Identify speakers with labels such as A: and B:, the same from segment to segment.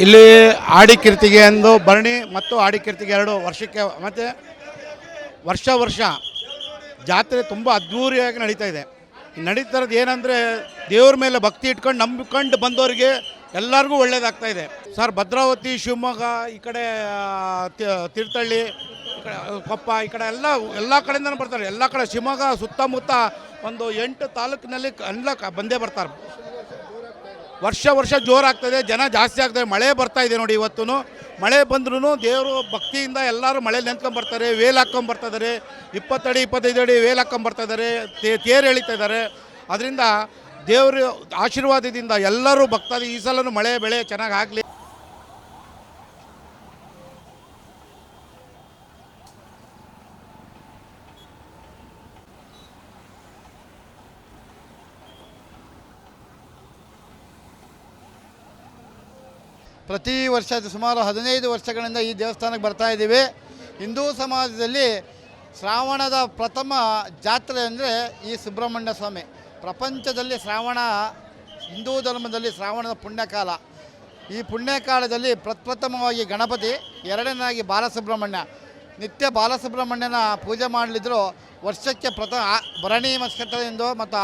A: ಇಲ್ಲಿ ಆಡಿಕೀರ್ತಿಗೆ ಎಂದು ಭರಣಿ ಮತ್ತು ಆಡಿಕೀರ್ತಿಗೆ ಎರಡು ವರ್ಷಕ್ಕೆ ಮತ್ತು ವರ್ಷ ಜಾತ್ರೆ ತುಂಬ ಅದ್ಧೂರಿಯಾಗಿ ನಡೀತಾ ಇದೆ. ನಡೀತಾ ಇರೋದು ಏನಂದರೆ ದೇವ್ರ ಮೇಲೆ ಭಕ್ತಿ ಇಟ್ಕೊಂಡು ನಂಬಿಕೊಂಡು ಬಂದವರಿಗೆ ಎಲ್ಲರಿಗೂ ಒಳ್ಳೇದಾಗ್ತಾ ಇದೆ ಸರ್. ಭದ್ರಾವತಿ, ಶಿವಮೊಗ್ಗ, ಈ ಕಡೆ ತೀರ್ಥಹಳ್ಳಿ, ಈ ಕಡೆ ಕೊಪ್ಪ, ಈ ಕಡೆ ಎಲ್ಲ ಕಡೆಯಿಂದನೂ ಬರ್ತಾರೆ. ಎಲ್ಲ ಕಡೆ ಶಿವಮೊಗ್ಗ ಸುತ್ತಮುತ್ತ ಒಂದು 8 ತಾಲೂಕಿನಲ್ಲಿ ಎಲ್ಲ ಬಂದೇ ಬರ್ತಾರೆ. ವರ್ಷ ಜೋರಾಗ್ತದೆ, ಜನ ಜಾಸ್ತಿ ಆಗ್ತದೆ. ಮಳೆ ಬರ್ತಾ ಇದೆ ನೋಡಿ. ಇವತ್ತು ಮಳೆ ಬಂದ್ರೂ ದೇವರು ಭಕ್ತಿಯಿಂದ ಎಲ್ಲರೂ ಮಳೆಯಲ್ಲಿ ನಿಂತ್ಕೊಂಡ್ಬರ್ತಾರೆ. ವೇಲ್ ಹಾಕ್ಕೊಂಬರ್ತಿದ್ದಾರೆ, 20 ಅಡಿ 25 ಅಡಿ ವೇಲ್ ಹಾಕ್ಕೊಂಬರ್ತಿದ್ದಾರೆ, ತೇರು ಎಳಿತಾ ಇದ್ದಾರೆ. ಅದರಿಂದ ದೇವರು ಆಶೀರ್ವಾದದಿಂದ ಎಲ್ಲರೂ ಭಕ್ತಾದಿ ಈ ಸಲನೂ ಮಳೆ ಬೆಳೆ ಚೆನ್ನಾಗಿ ಆಗಲಿ.
B: ಪ್ರತಿ ವರ್ಷ ಸುಮಾರು 15 ವರ್ಷಗಳಿಂದ ಈ ದೇವಸ್ಥಾನಕ್ಕೆ ಬರ್ತಾ ಇದ್ದೀವಿ. ಹಿಂದೂ ಸಮಾಜದಲ್ಲಿ ಶ್ರಾವಣದ ಪ್ರಥಮ ಜಾತ್ರೆ ಅಂದರೆ ಈ ಸುಬ್ರಹ್ಮಣ್ಯ ಸ್ವಾಮಿ. ಪ್ರಪಂಚದಲ್ಲಿ ಶ್ರಾವಣ, ಹಿಂದೂ ಧರ್ಮದಲ್ಲಿ ಶ್ರಾವಣದ ಪುಣ್ಯಕಾಲ. ಈ ಪುಣ್ಯಕಾಲದಲ್ಲಿ ಪ್ರಪ್ರಥಮವಾಗಿ ಗಣಪತಿ, ಎರಡನೇದಾಗಿ ಬಾಲಸುಬ್ರಹ್ಮಣ್ಯ. ನಿತ್ಯ ಬಾಲಸುಬ್ರಹ್ಮಣ್ಯನ ಪೂಜೆ ಮಾಡಲಿದ್ರು ವರ್ಷಕ್ಕೆ ಭರಣಿ ನಕ್ಷತ್ರದಿಂದ ಮತ್ತು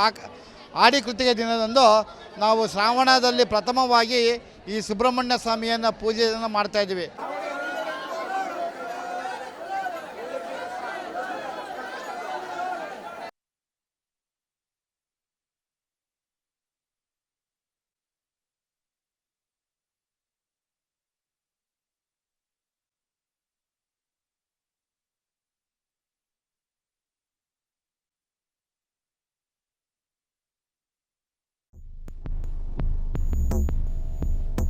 B: ಆಡಿ ಕೃತಿಗೆ ದಿನದಂದು ನಾವು ಶ್ರಾವಣದಲ್ಲಿ ಪ್ರಥಮವಾಗಿ ಈ ಸುಬ್ರಹ್ಮಣ್ಯ ಸ್ವಾಮಿಯನ್ನು ಪೂಜೆಯನ್ನು ಮಾಡ್ತಾಯಿದ್ದೀವಿ.